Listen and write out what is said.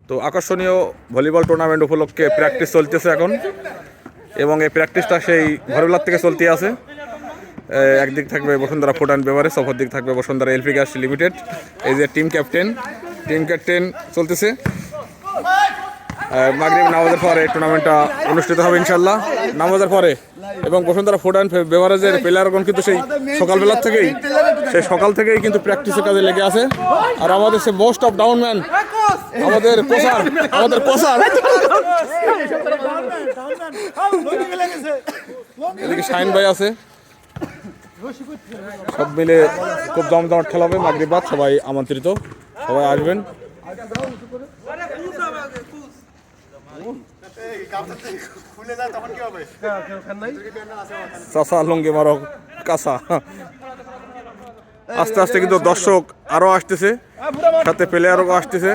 তো আকর্ষণীয় volleyball tournament উপলক্ষে প্র্যাকটিস চলতেছে এখন, এবং এই প্র্যাকটিসটা সেই ভোরবেলার থেকে চলতে আছে। একদিক থাকবে বসুন্ধরা ফুড অ্যান্ড বেভারেজ, অপর দিক থাকবে বসুন্ধরা এলপি গ্যাস লিমিটেড। এই যে টিম ক্যাপ্টেন চলতেছে। মাগরিব নামাজের পরে টুর্নামেন্টটা অনুষ্ঠিত হবে ইনশাল্লাহ, নামাজের পরে। এবং বসুন্ধরা ফুড অ্যান্ড বেভারেজের প্লেয়ারগণ কিন্তু সেই সকাল থেকেই কিন্তু প্র্যাকটিসের কাজে লেগে আছে। আর আমাদের সে মোস্ট অফ ডাউন ম্যান, আমাদের কোসার এদিকে শাহিন ভাই আছে। সব মিলে খুব জমজমাট খেলা হবে মাগরিব বাদ। সবাই আমন্ত্রিত, সবাই আসবেন। চাষা লুঙ্গি মারো কাঁচা। আস্তে আস্তে কিন্তু দর্শক আরো আসতেছে, সাথে প্লেয়ারও আসতেছে।